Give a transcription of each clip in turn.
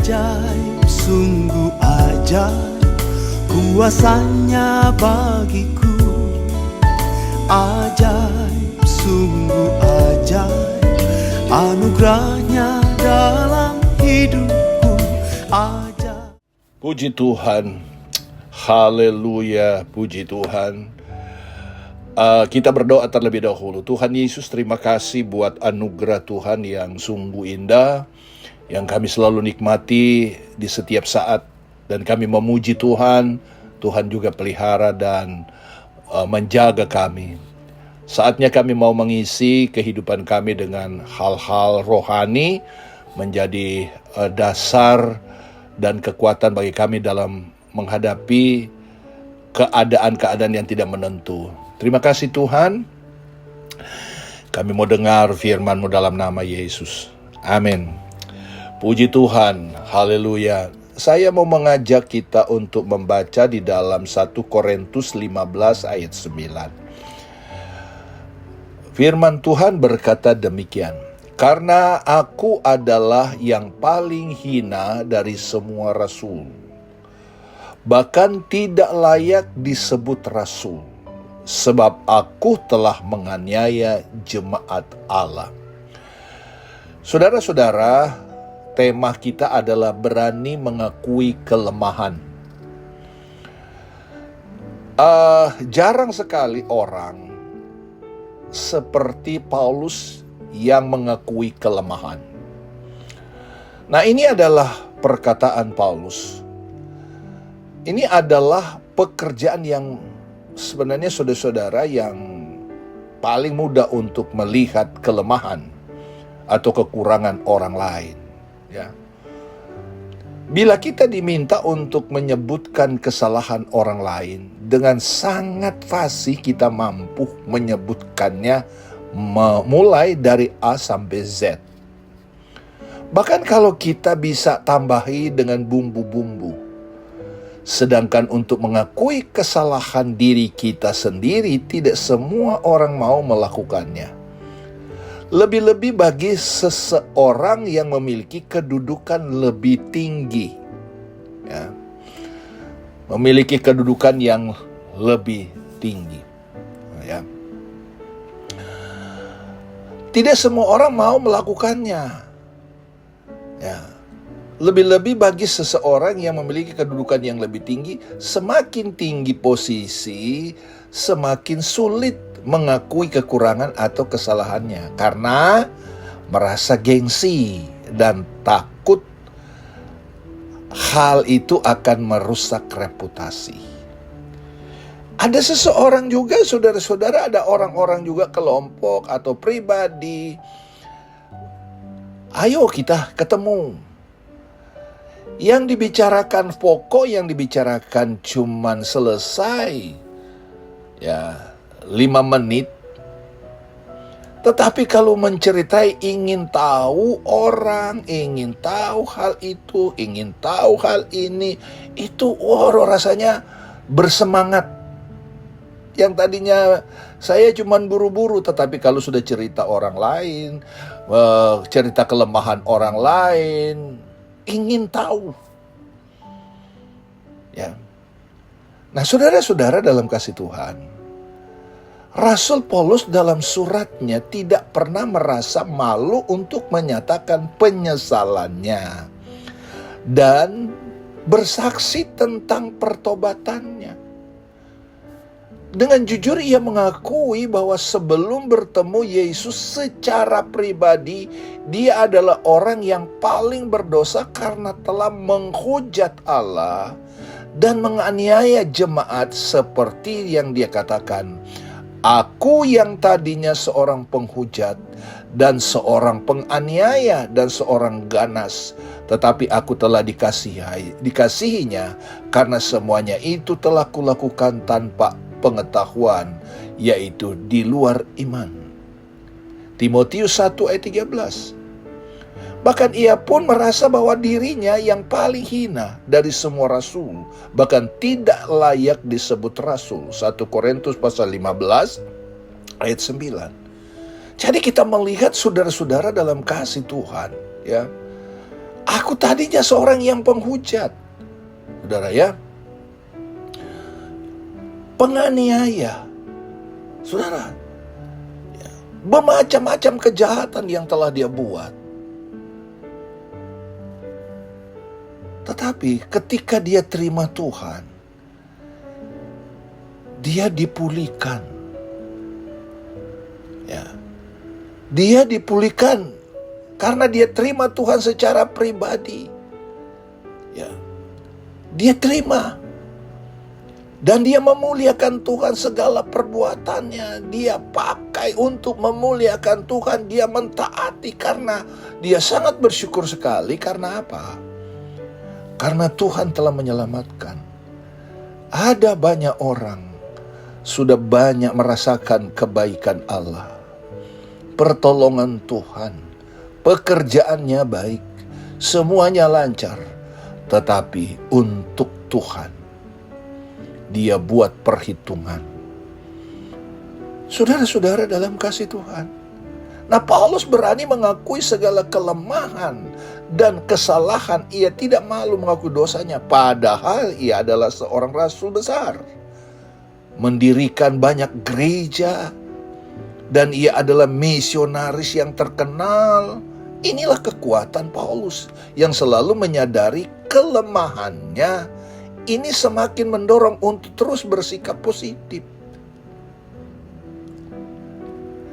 Ajaib, sungguh ajaib, kuasanya bagiku. Ajaib, sungguh ajaib, anugerahnya dalam hidupku. Ajaib. Puji Tuhan, haleluya, puji Tuhan. Kita berdoa terlebih dahulu. Tuhan Yesus, terima kasih buat anugerah Tuhan yang sungguh indah, yang kami selalu nikmati di setiap saat. Dan kami memuji Tuhan, Tuhan juga pelihara dan menjaga kami. Saatnya kami mau mengisi kehidupan kami dengan hal-hal rohani, menjadi dasar dan kekuatan bagi kami dalam menghadapi keadaan-keadaan yang tidak menentu. Terima kasih Tuhan. Kami mau dengar firman-Mu dalam nama Yesus. Amin. Puji Tuhan, haleluya. Saya mau mengajak kita untuk membaca di dalam 1 Korintus 15 ayat 9. Firman Tuhan berkata demikian. Karena aku adalah yang paling hina dari semua rasul, bahkan tidak layak disebut rasul, sebab aku telah menganiaya jemaat Allah. Saudara-saudara, tema kita adalah berani mengakui kelemahan. Jarang sekali orang seperti Paulus yang mengakui kelemahan. Nah, ini adalah perkataan Paulus. Ini adalah pekerjaan yang sebenarnya saudara-saudara yang paling mudah untuk melihat kelemahan atau kekurangan orang lain. Ya. Bila kita diminta untuk menyebutkan kesalahan orang lain, dengan sangat fasih kita mampu menyebutkannya mulai dari A sampai Z. Bahkan kalau kita bisa tambahi dengan bumbu-bumbu. Sedangkan untuk mengakui kesalahan diri kita sendiri, tidak semua orang mau melakukannya. Lebih-lebih bagi seseorang yang memiliki kedudukan lebih tinggi, ya, memiliki kedudukan yang lebih tinggi, ya. Tidak semua orang mau melakukannya, ya. Lebih-lebih bagi seseorang yang memiliki kedudukan yang lebih tinggi, semakin tinggi posisi, semakin sulit mengakui kekurangan atau kesalahannya karena merasa gengsi dan takut hal itu akan merusak reputasi. Ada seseorang juga, saudara-saudara, ada orang-orang juga, kelompok atau pribadi. Ayo kita ketemu. Yang dibicarakan pokok, yang dibicarakan cuman selesai, ya, 5 menit. Tetapi kalau menceritai, ingin tahu orang, ingin tahu hal itu, ingin tahu hal ini, itu rasanya bersemangat. Yang tadinya saya cuman buru-buru, tetapi kalau sudah cerita orang lain, cerita kelemahan orang lain, ingin tahu. Ya. Nah, saudara-saudara dalam kasih Tuhan, Rasul Paulus dalam suratnya tidak pernah merasa malu untuk menyatakan penyesalannya dan bersaksi tentang pertobatannya. Dengan jujur ia mengakui bahwa sebelum bertemu Yesus secara pribadi, dia adalah orang yang paling berdosa karena telah menghujat Allah dan menganiaya jemaat seperti yang dia katakan. Aku yang tadinya seorang penghujat dan seorang penganiaya dan seorang ganas, tetapi aku telah dikasihinya karena semuanya itu telah kulakukan tanpa pengetahuan, yaitu di luar iman. Timotius 1 ayat 13. Bahkan ia pun merasa bahwa dirinya yang paling hina dari semua rasul, bahkan tidak layak disebut rasul. 1 Korintus pasal 15 ayat 9. Jadi kita melihat saudara-saudara dalam kasih Tuhan, ya. Aku tadinya seorang yang penghujat. Saudara ya, penganiaya. Saudara, ya, bermacam-macam kejahatan yang telah dia buat. Tetapi ketika dia terima Tuhan, dia dipulihkan. Ya. Dia dipulihkan karena dia terima Tuhan secara pribadi. Ya. Dia terima. Dan dia memuliakan Tuhan, segala perbuatannya dia pakai untuk memuliakan Tuhan. Dia mentaati karena dia sangat bersyukur sekali. Karena apa? Karena Tuhan telah menyelamatkan. Ada banyak orang sudah banyak merasakan kebaikan Allah, pertolongan Tuhan, pekerjaannya baik, semuanya lancar. Tetapi untuk Tuhan, dia buat perhitungan. Saudara-saudara dalam kasih Tuhan. Nah, Paulus berani mengakui segala kelemahan dan kesalahan. Ia tidak malu mengakui dosanya. Padahal ia adalah seorang rasul besar. Mendirikan banyak gereja. Dan ia adalah misionaris yang terkenal. Inilah kekuatan Paulus yang selalu menyadari kelemahannya. Ini semakin mendorong untuk terus bersikap positif.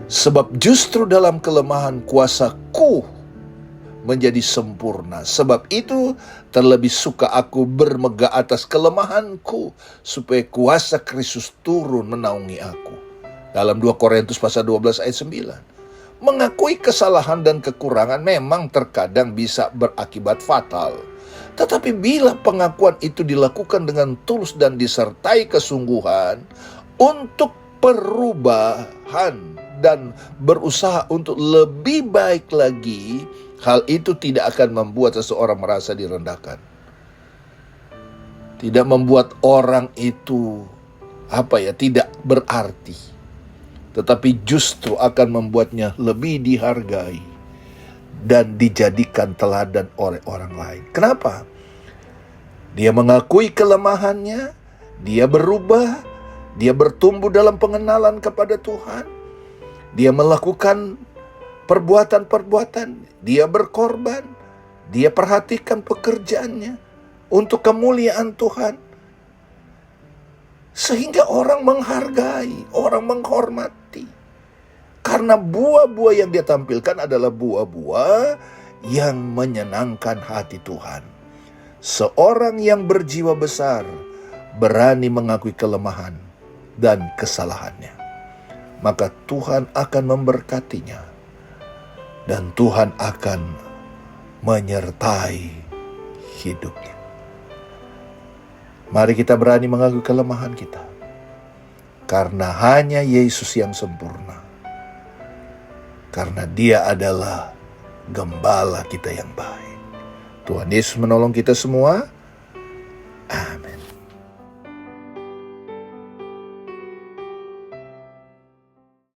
Sebab justru dalam kelemahan kuasaku menjadi sempurna. Sebab itu terlebih suka aku bermegah atas kelemahanku, supaya kuasa Kristus turun menaungi aku. Dalam 2 Korintus pasal 12 ayat 9. Mengakui kesalahan dan kekurangan memang terkadang bisa berakibat fatal. Tetapi bila pengakuan itu dilakukan dengan tulus dan disertai kesungguhan untuk perubahan dan berusaha untuk lebih baik lagi, hal itu tidak akan membuat seseorang merasa direndahkan. Tidak membuat orang itu tidak berarti. Tetapi justru akan membuatnya lebih dihargai dan dijadikan teladan oleh orang lain. Kenapa? Dia mengakui kelemahannya, dia berubah, dia bertumbuh dalam pengenalan kepada Tuhan. Dia melakukan perbuatan-perbuatan, dia berkorban, dia perhatikan pekerjaannya untuk kemuliaan Tuhan. Sehingga orang menghargai, orang menghormati. Karena buah-buah yang dia tampilkan adalah buah-buah yang menyenangkan hati Tuhan. Seorang yang berjiwa besar berani mengakui kelemahan dan kesalahannya. Maka Tuhan akan memberkatinya. Dan Tuhan akan menyertai hidupnya. Mari kita berani mengakui kelemahan kita. Karena hanya Yesus yang sempurna. Karena dia adalah gembala kita yang baik. Tuhan Yesus menolong kita semua.